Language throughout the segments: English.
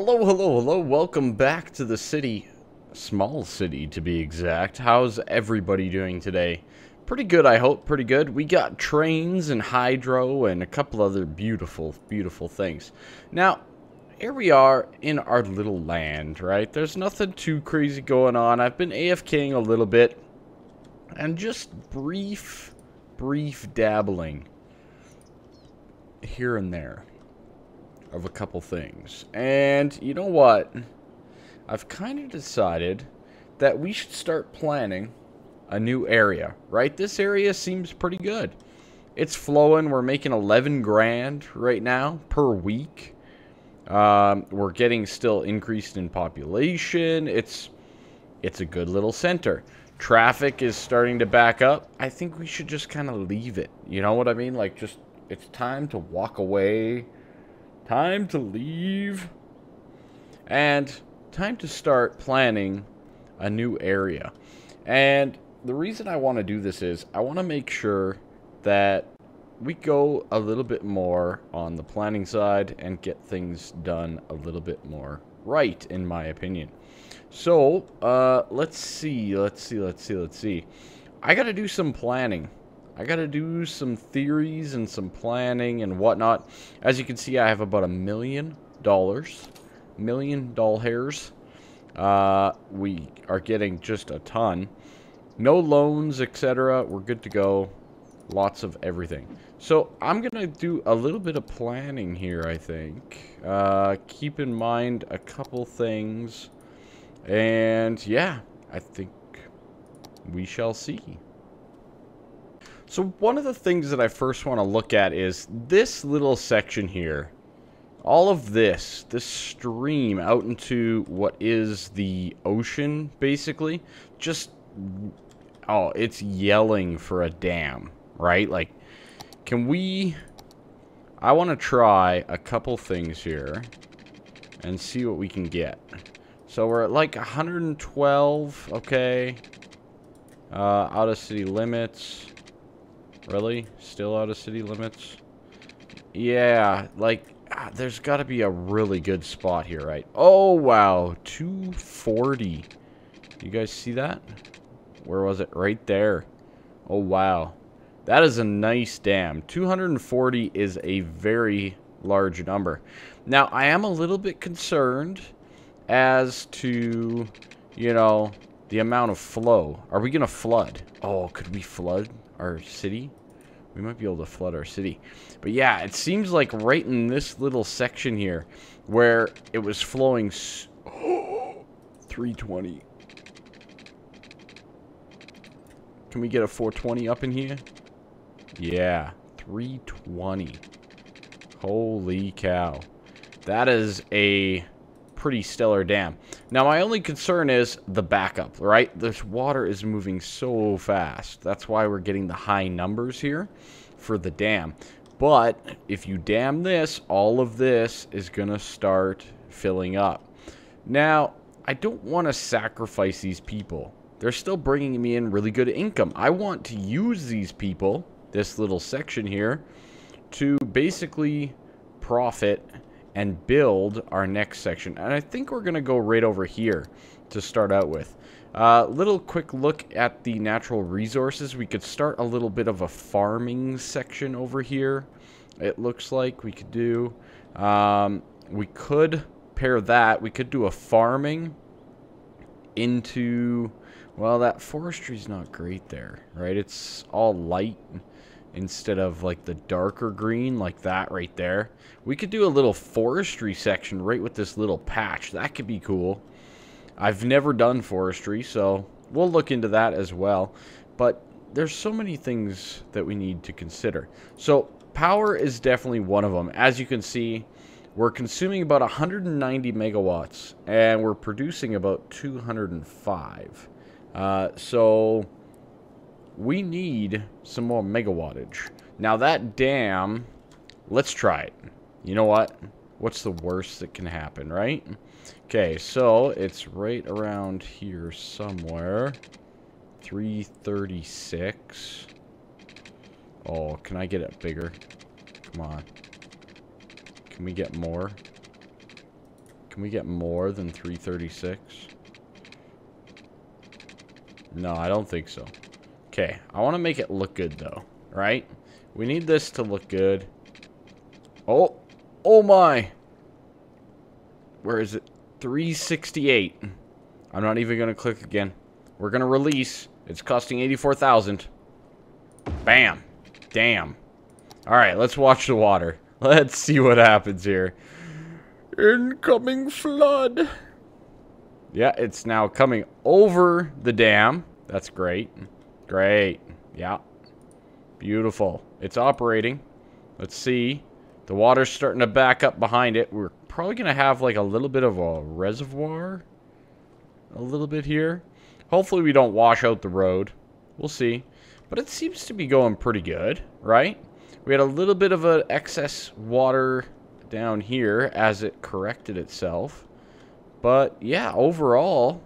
Hello, hello, hello. Welcome back to the city. Small city, to be exact. How's everybody doing today? Pretty good, I hope. Pretty good. We got trains and hydro and a couple other beautiful, beautiful things. Now, here we are in our little land, right? There's nothing too crazy going on. I've been AFKing a little bit. And just brief dabbling here and there of a couple things. And you know what? I've kind of decided that we should start planning a new area, right? This area seems pretty good. It's flowing. We're making 11 grand right now per week. We're getting still increased in population. It's a good little center. Traffic is starting to back up. I think we should just kind of leave it. You know what I mean? Like, just, it's time to walk away. Time to leave. And time to start planning a new area. And the reason I want to do this is I want to make sure that we go a little bit more on the planning side and get things done a little bit more right, in my opinion. So, let's see. I gotta do some planning. I gotta do some theories and some planning and whatnot. As you can see, I have about $1 million. $1 hairs. We are getting just a ton. No loans, etc. We're good to go. Lots of everything. So, I'm gonna do a little bit of planning here, I think. Keep in mind a couple things. And yeah, I think we shall see. So one of the things that I first want to look at is this little section here. All of this stream out into what is the ocean, basically. Just, oh, it's yelling for a dam, right? Like, I want to try a couple things here and see what we can get. So we're at like 112, okay. Out of city limits. Really? Still out of city limits? Yeah, like, there's got to be a really good spot here, right? Oh, wow. 240. You guys see that? Where was it? Right there. Oh, wow. That is a nice dam. 240 is a very large number. Now, I am a little bit concerned as to, you know, the amount of flow. Are we going to flood? Oh, could we flood our city? We might be able to flood our city. But yeah, it seems like right in this little section here where it was flowing 320. Can we get a 420 up in here? Yeah, 320. Holy cow. That is a pretty stellar dam. Now, my only concern is the backup, right? This water is moving so fast. That's why we're getting the high numbers here for the dam. But if you dam this, all of this is going to start filling up. Now, I don't want to sacrifice these people. They're still bringing me in really good income. I want to use these people, this little section here, to basically profit and build our next section. And I think we're going to go right over here to start out with. Little quick look at the natural resources. We could start a little bit of a farming section over here. It looks like we could do. We could pair that. We could do a farming into, well, that forestry's not great there, right? It's all light instead of like the darker green like that right there. We could do a little forestry section right with this little patch. That could be cool. I've never done forestry, so we'll look into that as well. But there's so many things that we need to consider. So power is definitely one of them. As you can see, we're consuming about 190 megawatts and we're producing about 205. So we need some more megawattage. Now that dam, let's try it. You know what? What's the worst that can happen, right? Okay, so it's right around here somewhere. 336. Oh, can I get it bigger? Come on. Can we get more? Can we get more than 336? No, I don't think so. Okay, I want to make it look good, though. Right? We need this to look good. Oh! Oh my! Where is it? 368. I'm not even going to click again. We're going to release. It's costing 84,000. Bam. Damn. Alright, let's watch the water. Let's see what happens here. Incoming flood. Yeah, it's now coming over the dam. That's great. Great. Yeah. Beautiful. It's operating. Let's see. The water's starting to back up behind it. We're probably going to have like a little bit of a reservoir. A little bit here. Hopefully we don't wash out the road. We'll see. But it seems to be going pretty good, right? We had a little bit of an excess water down here as it corrected itself. But yeah, overall,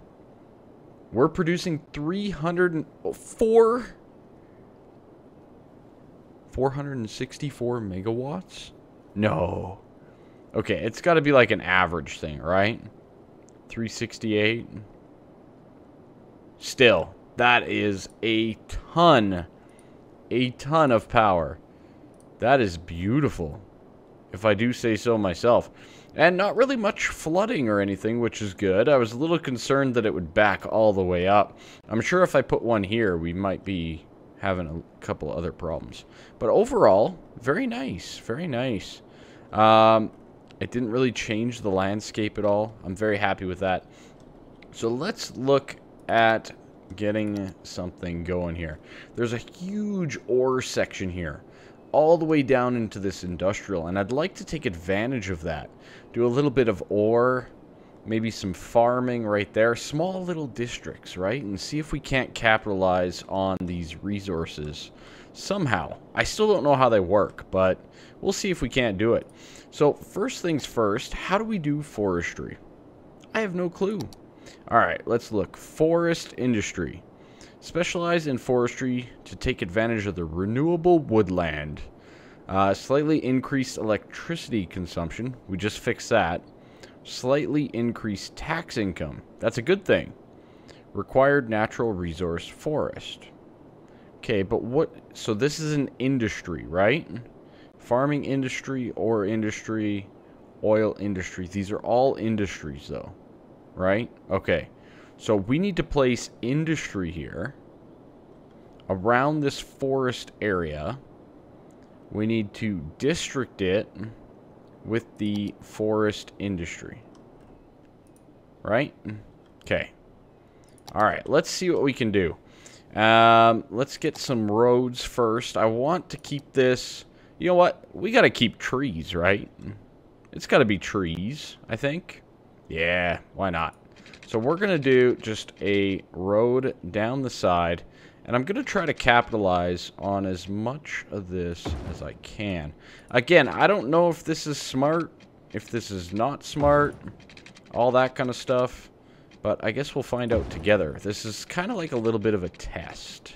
we're producing 464 megawatts? No. Okay, it's got to be like an average thing, right? 368. Still, that is a ton of power. That is beautiful, if I do say so myself. And not really much flooding or anything, which is good. I was a little concerned that it would back all the way up. I'm sure if I put one here, we might be having a couple other problems. But overall, very nice. Very nice. It didn't really change the landscape at all. I'm very happy with that. So let's look at getting something going here. There's a huge ore section here, all the way down into this industrial, and I'd like to take advantage of that. Do a little bit of ore, maybe some farming right there, small little districts, right? And see if we can't capitalize on these resources somehow. I still don't know how they work, but we'll see if we can't do it. So first things first, how do we do forestry? I have no clue. Alright, let's look. Forest industry. Specialize in forestry to take advantage of the renewable woodland. Slightly increased electricity consumption. We just fixed that. Slightly increased tax income. That's a good thing. Required natural resource forest. Okay, but what... So this is an industry, right? Farming industry, ore industry, oil industry. These are all industries, though. Right? Okay. So we need to place industry here. Around this forest area. We need to district it with the forest industry. Right? Okay. Alright, let's see what we can do. Let's get some roads first. I want to keep this... You know what? We gotta keep trees, right? It's gotta be trees, I think. Yeah, why not? So we're going to do just a road down the side. And I'm going to try to capitalize on as much of this as I can. Again, I don't know if this is smart, if this is not smart, all that kind of stuff. But I guess we'll find out together. This is kind of like a little bit of a test.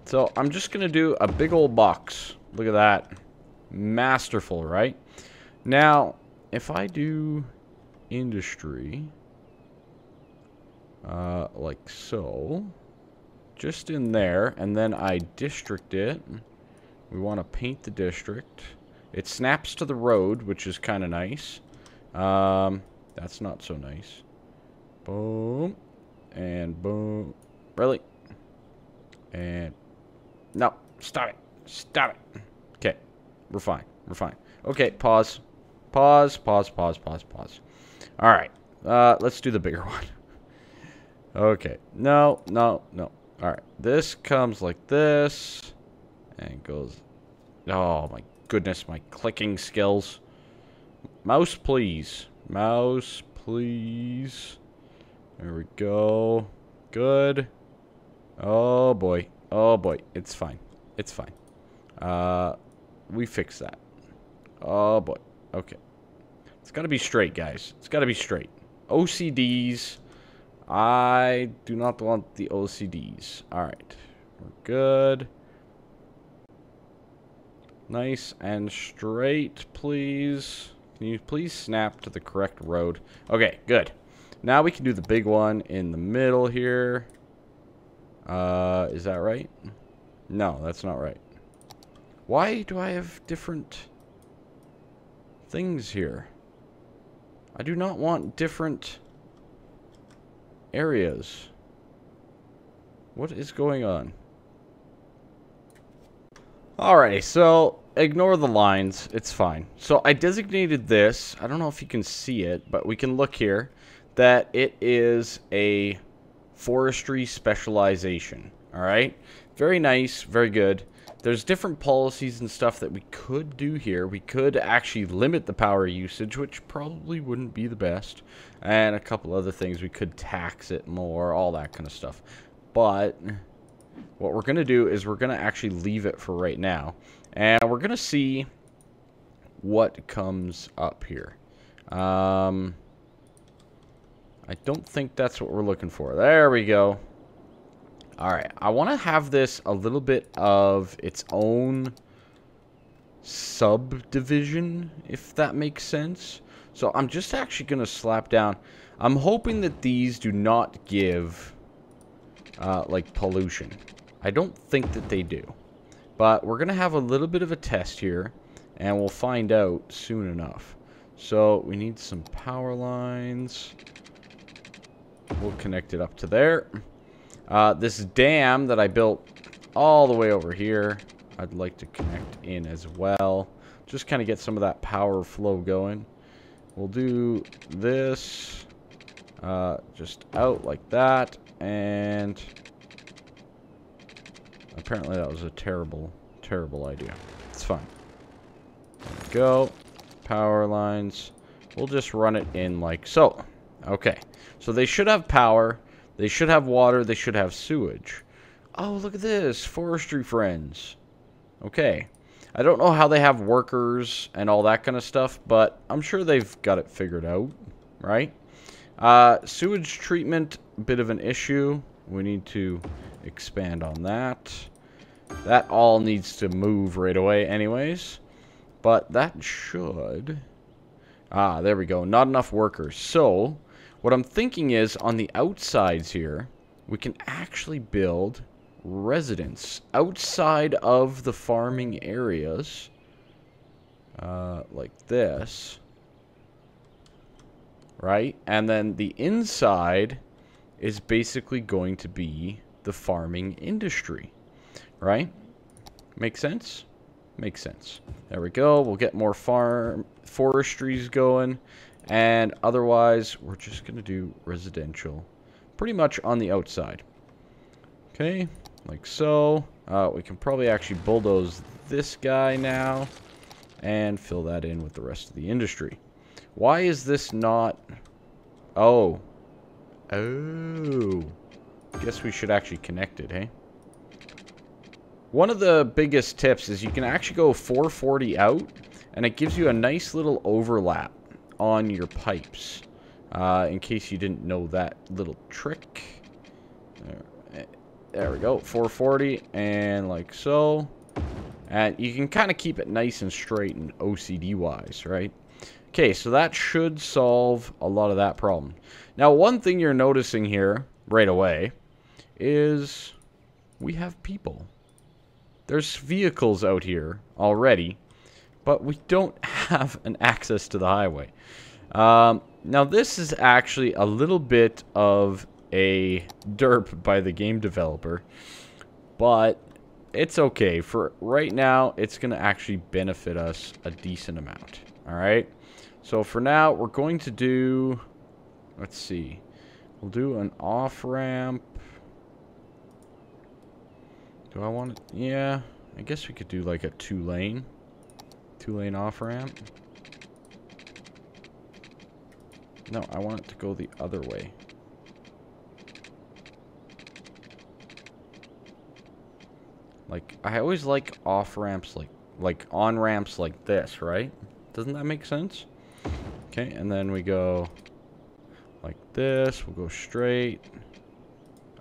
So I'm just going to do a big old box. Look at that. Masterful, right? Now, if I do... industry like so, just in there, and then I district it. We want to paint the district. It snaps to the road, which is kind of nice. That's not so nice. Boom and boom. Really? And no, stop it, stop it. Okay, we're fine, we're fine. Okay, pause. Pause. Alright, let's do the bigger one. Okay, no. Alright, this comes like this, and goes... Oh my goodness, my clicking skills. Mouse, please. Mouse, please. There we go. Good. Oh boy, it's fine. It's fine. We fixed that. Oh boy, okay. It's got to be straight, guys. It's got to be straight. OCDs. I do not want the OCDs. Alright. We're good. Nice and straight, please. Can you please snap to the correct road? Okay, good. Now we can do the big one in the middle here. Is that right? No, that's not right. Why do I have different things here? I do not want different areas. What is going on? Alrighty, so ignore the lines. It's fine. So I designated this. I don't know if you can see it, but we can look here that it is a forestry specialization. Alright? Very nice. Very good. There's different policies and stuff that we could do here. We could actually limit the power usage, which probably wouldn't be the best. And a couple other things. We could tax it more, all that kind of stuff. But what we're going to do is we're going to actually leave it for right now. And we're going to see what comes up here. I don't think that's what we're looking for. There we go. Alright, I want to have this a little bit of its own subdivision, if that makes sense. So I'm just actually going to slap down. I'm hoping that these do not give, like, pollution. I don't think that they do. But we're going to have a little bit of a test here, and we'll find out soon enough. So we need some power lines. We'll connect it up to there. This dam that I built all the way over here, I'd like to connect in as well. Just kind of get some of that power flow going. We'll do this just out like that. And apparently that was a terrible, terrible idea. It's fine. There we go. Power lines. We'll just run it in like so. Okay. So they should have power. They should have water. They should have sewage. Oh, look at this. Forestry friends. Okay. I don't know how they have workers and all that kind of stuff, but I'm sure they've got it figured out, right? Sewage treatment, a bit of an issue. We need to expand on that. That all needs to move right away anyways. But that should... Ah, there we go. Not enough workers. So... what I'm thinking is, on the outsides here, we can actually build residents outside of the farming areas. Like this. Right? And then the inside is basically going to be the farming industry. Right? Make sense? Makes sense. There we go. We'll get more forestries going. And otherwise, we're just going to do residential pretty much on the outside. Okay, like so. We can probably actually bulldoze this guy now and fill that in with the rest of the industry. Why is this not... Oh. Oh. Guess we should actually connect it, hey? One of the biggest tips is you can actually go 440 out, and it gives you a nice little overlap on your pipes, in case you didn't know that little trick. There we go, 440, and like so. And you can kind of keep it nice and straight and OCD wise, right? Okay, so that should solve a lot of that problem. Now, one thing you're noticing here right away is we have people. There's vehicles out here already, but we don't have an access to the highway. Now, this is actually a little bit of a derp by the game developer, but it's okay. For right now, it's going to actually benefit us a decent amount. All right? So for now, we're going to do... Let's see. We'll do an off-ramp. Do I want it? Yeah, I guess we could do like a two-lane off-ramp. No, I want it to go the other way. Like, I always like off-ramps like on-ramps like this, right? Doesn't that make sense? Okay, and then we go like this. We'll go straight.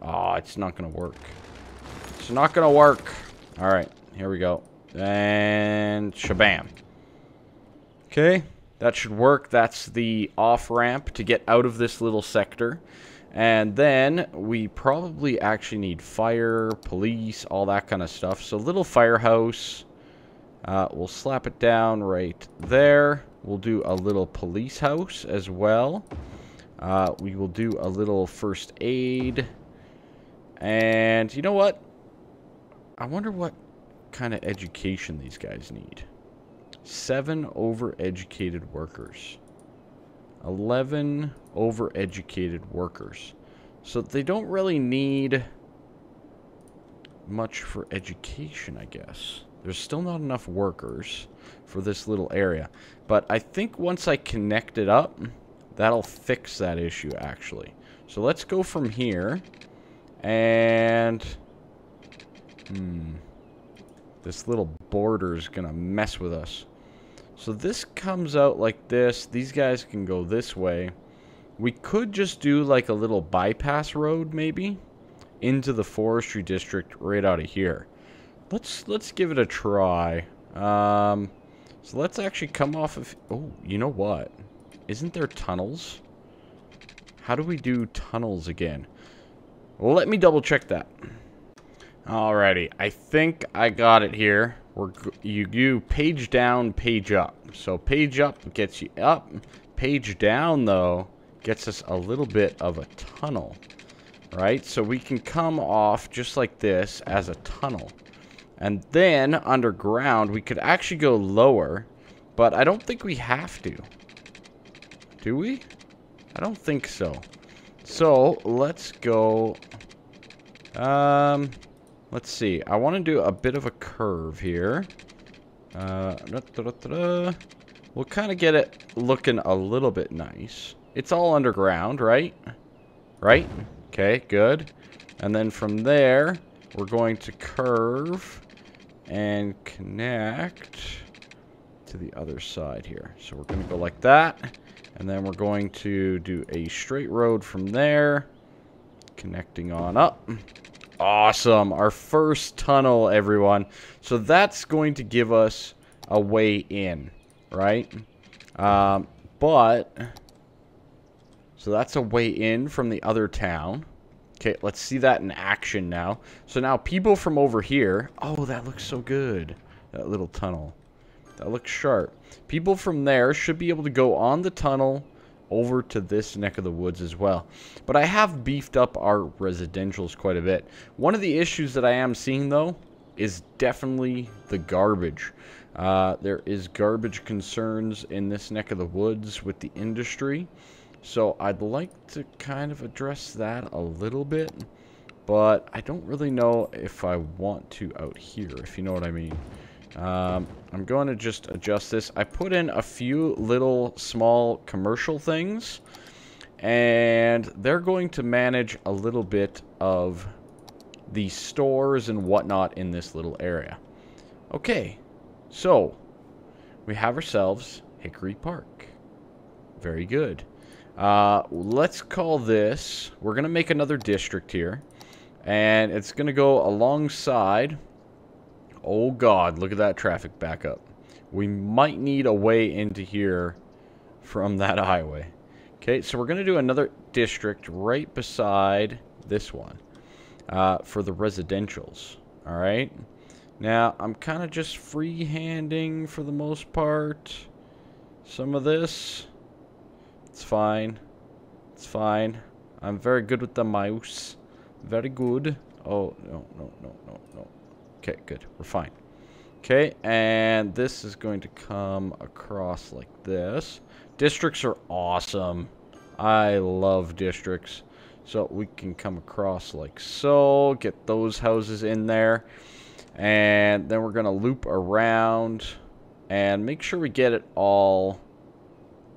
Oh, it's not gonna work. It's not gonna work. Alright, here we go. And shabam. Okay, That should work. That's the off-ramp to get out of this little sector. And then we probably actually need fire, police, all that kind of stuff. So little firehouse. We'll slap it down right there. We'll do a little police house as well. We will do a little first aid. And you know what? I wonder what kind of education these guys need. 7 overeducated workers. 11 overeducated workers. So they don't really need much for education, I guess. There's still not enough workers for this little area. But I think once I connect it up, that'll fix that issue, actually. So let's go from here. And... this little border is going to mess with us. So this comes out like this. These guys can go this way. We could just do like a little bypass road, maybe, into the forestry district right out of here. Let's give it a try. So let's actually come off of... Oh, you know what? Isn't there tunnels? How do we do tunnels again? Well, let me double check that. Alrighty, I think I got it here. You do page down, page up. So page up gets you up. Page down, though, gets us a little bit of a tunnel. Right? So we can come off just like this as a tunnel. And then underground, we could actually go lower. But I don't think we have to. Do we? I don't think so. So let's go... let's see. I want to do a bit of a curve here. We'll kind of get it looking a little bit nice. It's all underground, right? Right? Okay, good. And then from there, we're going to curve and connect to the other side here. So we're going to go like that. And then we're going to do a straight road from there. Connecting on up. Awesome. Our first tunnel, everyone. So that's going to give us a way in, right? So that's a way in from the other town. Okay, let's see that in action now. So now people from over here... Oh, that looks so good. That little tunnel. That looks sharp. People from there should be able to go on the tunnel over to this neck of the woods as well. But I have beefed up our residentials quite a bit. One of the issues that I am seeing, though, is definitely the garbage. There is garbage concerns in this neck of the woods with the industry. So I'd like to kind of address that a little bit. But I don't really know if I want to out here, if you know what I mean. I'm going to just adjust this. I put in a few little small commercial things, and they're going to manage a little bit of the stores and whatnot in this little area. Okay, so we have ourselves Hickory Park. Very good. Let's call this, we're going to make another district here, and it's going to go alongside... Oh god, look at that traffic backup. We might need a way into here from that highway. Okay, so we're going to do another district right beside this one for the residentials. Alright? Now, I'm kind of just free-handing for the most part. Some of this. It's fine. It's fine. I'm very good with the mouse. Very good. Oh, no. Okay, good. We're fine. Okay, and this is going to come across like this. Districts are awesome. I love districts. So we can come across like so. Get those houses in there. And then we're going to loop around. And make sure we get it all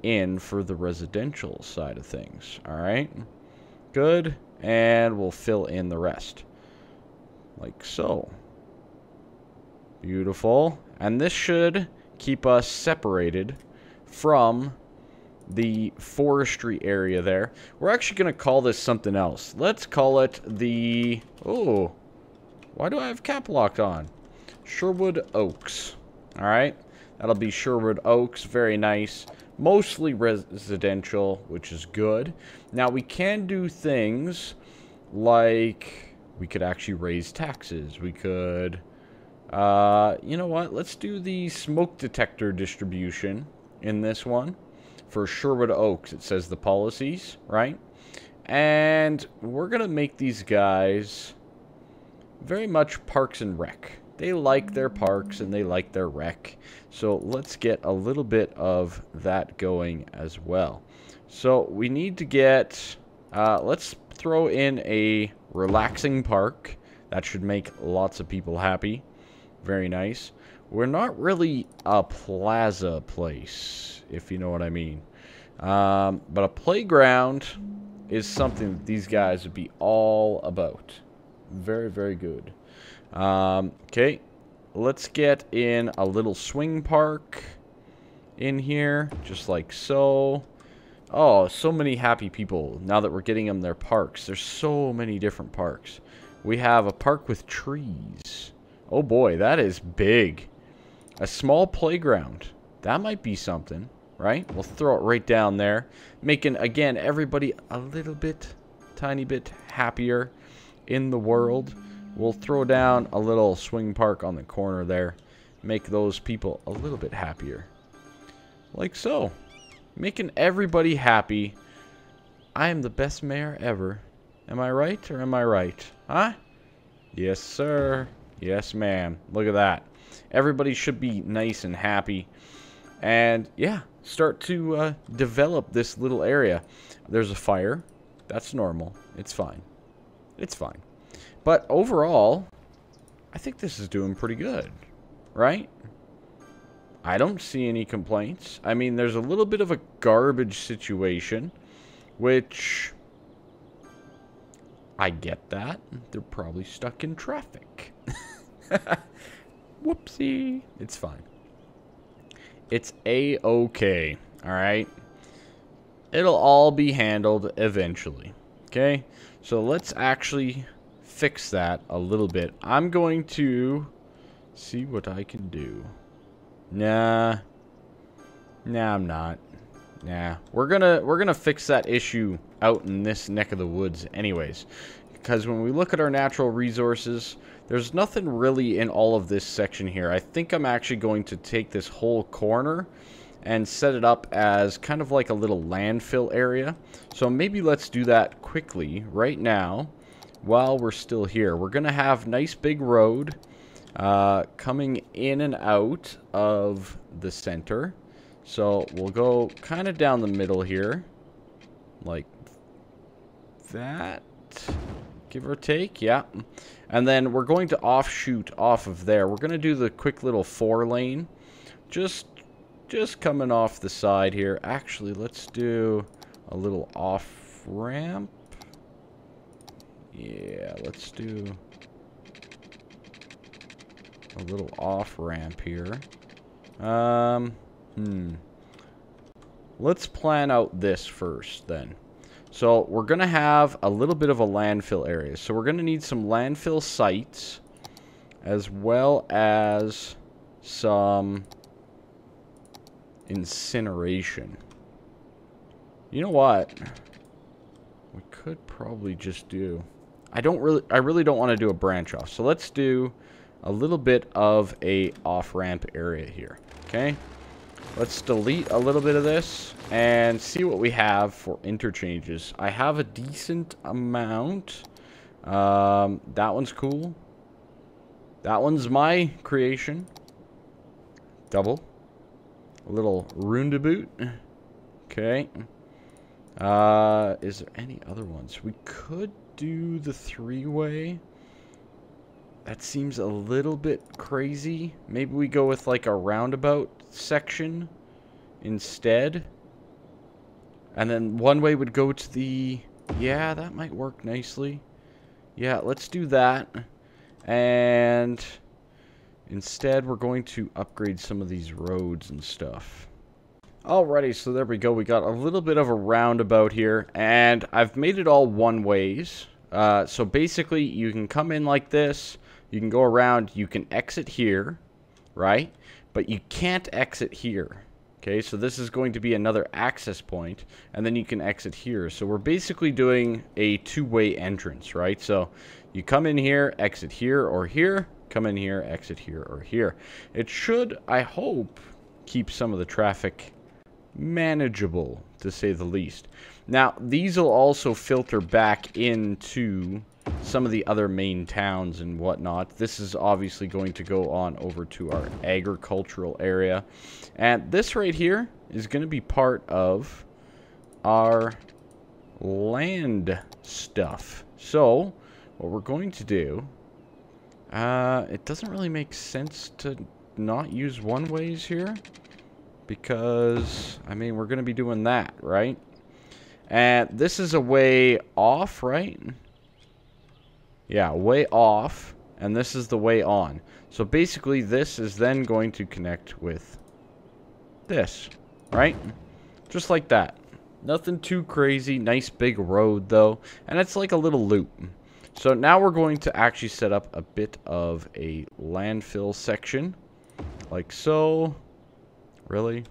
in for the residential side of things. Alright? Good. And we'll fill in the rest. Like so. Beautiful. And this should keep us separated from the forestry area there. We're actually going to call this something else. Let's call it the... Oh, why do I have cap locked on? Sherwood Oaks. Alright. That'll be Sherwood Oaks. Very nice. Mostly residential, which is good. Now, we can do things like we could actually raise taxes. We could, you know what? Let's do the smoke detector distribution in this one. For Sherwood Oaks, it says the policies, right? And we're going to make these guys very much parks and rec. They like their parks and they like their rec. So let's get a little bit of that going as well. So we need to get, let's throw in a relaxing park. That should make lots of people happy. Very nice. We're not really a plaza place, if you know what I mean. But a playground is something that these guys would be all about. Very, very good. Okay, let's get in a little swing park in here, just like so. Oh, so many happy people now that we're getting them their parks. There's so many different parks. We have a park with trees. Oh boy, that is big. A small playground. That might be something, right? We'll throw it right down there, making, again, everybody a little bit, tiny bit happier in the world. We'll throw down a little swing park on the corner there. Make those people a little bit happier. Like so. Making everybody happy. I am the best mayor ever. Am I right or am I right? Huh? Yes, sir. Yes, ma'am. Look at that. Everybody should be nice and happy. And, yeah, start to develop this little area. There's a fire. That's normal. It's fine. It's fine. But overall, I think this is doing pretty good, right? I don't see any complaints. I mean, there's a little bit of a garbage situation, which I get that. They're probably stuck in traffic. Whoopsie. It's fine. It's A-okay, all right? It'll all be handled eventually, okay? So let's actually fix that a little bit. I'm going to see what I can do. Nah, I'm not. Nah, we're gonna fix that issue out in this neck of the woods anyways, because when we look at our natural resources, there's nothing really in all of this section here. I think I'm actually going to take this whole corner and set it up as kind of like a little landfill area. So maybe let's do that quickly right now while we're still here. We're gonna have nice big road coming in and out of the center. So we'll go kind of down the middle here, like that, give or take, yeah. And then we're going to offshoot off of there. We're going to do the quick little 4-lane, just coming off the side here. Actually, let's do a little off-ramp. Yeah, let's do a little off-ramp here. Let's plan out this first then. So we're going to have a little bit of a landfill area. So we're going to need some landfill sites as well as some incineration. You know what? We could probably just do... I really don't want to do a branch off. So let's do a little bit of a off-ramp area here. Okay? Let's delete a little bit of this and see what we have for interchanges. I have a decent amount. That one's cool. That one's my creation. Double. A little roundabout. Okay. Is there any other ones? We could do the 3-way. That seems a little bit crazy. Maybe we go with like a roundabout section instead. And then 1-way would go to the... Yeah, that might work nicely. Yeah, let's do that. And instead, we're going to upgrade some of these roads and stuff. Alrighty, so there we go. We got a little bit of a roundabout here. And I've made it all 1-ways. So basically, you can come in like this. You can go around. You can exit here, right? But you can't exit here. Okay, so this is going to be another access point, and then you can exit here. So we're basically doing a two-way entrance, right? So you come in here, exit here or here, come in here, exit here or here. It should, I hope, keep some of the traffic manageable, to say the least. Now, these will also filter back into some of the other main towns and whatnot. This is obviously going to go on over to our agricultural area. And this right here is going to be part of our land stuff. So, what we're going to do, it doesn't really make sense to not use one-ways here. Because, I mean, we're going to be doing that, right? And this is a way off, right? Yeah, way off, and this is the way on. So basically, this is then going to connect with this, right? Just like that. Nothing too crazy. Nice big road, though. And it's like a little loop. So now we're going to actually set up a bit of a landfill section. Like so. Really?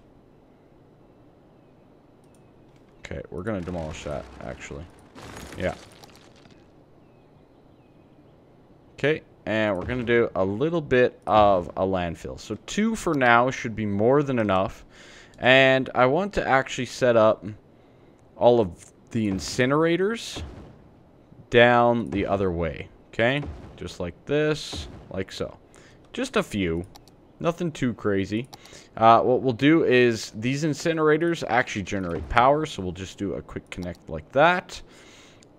Okay, we're going to demolish that, actually. Yeah. Okay, and we're going to do a little bit of a landfill. So 2 for now should be more than enough. And I want to actually set up all of the incinerators down the other way. Okay, just like this, like so. Just a few. Nothing too crazy. What we'll do is these incinerators actually generate power, so we'll just do a quick connect like that.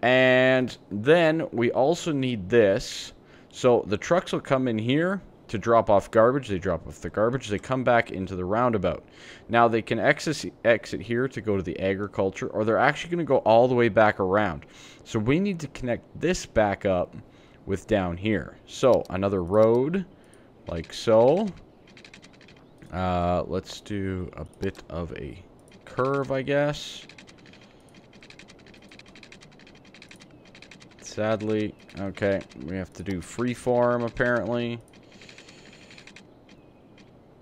And then we also need this. So the trucks will come in here to drop off garbage. They drop off the garbage. They come back into the roundabout. Now they can exit here to go to the agriculture, or they're actually going to go all the way back around. So we need to connect this back up with down here. So another road like so. Let's do a bit of a curve, I guess. Sadly, okay, we have to do freeform apparently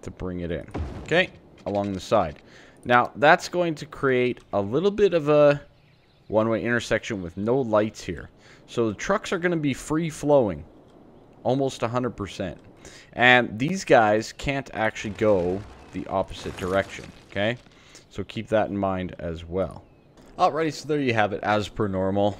to bring it in. Okay, along the side. Now, that's going to create a little bit of a one-way intersection with no lights here. So the trucks are going to be free-flowing, almost 100%. And these guys can't actually go the opposite direction, okay? So keep that in mind as well. Alrighty, so there you have it, as per normal.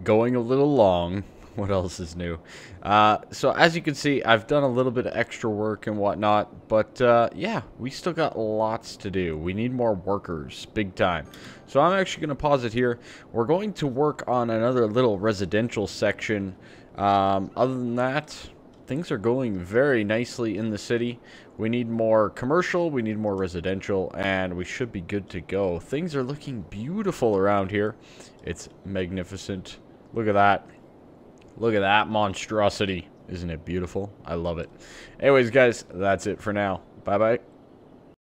Going a little long. What else is new? So as you can see, I've done a little bit of extra work and whatnot. But yeah, we still got lots to do. We need more workers, big time. So I'm actually going to pause it here. We're going to work on another little residential section. Other than that, things are going very nicely in the city. We need more commercial, we need more residential, and we should be good to go. Things are looking beautiful around here. It's magnificent. Look at that. Look at that monstrosity. Isn't it beautiful? I love it. Anyways, guys, that's it for now. Bye-bye.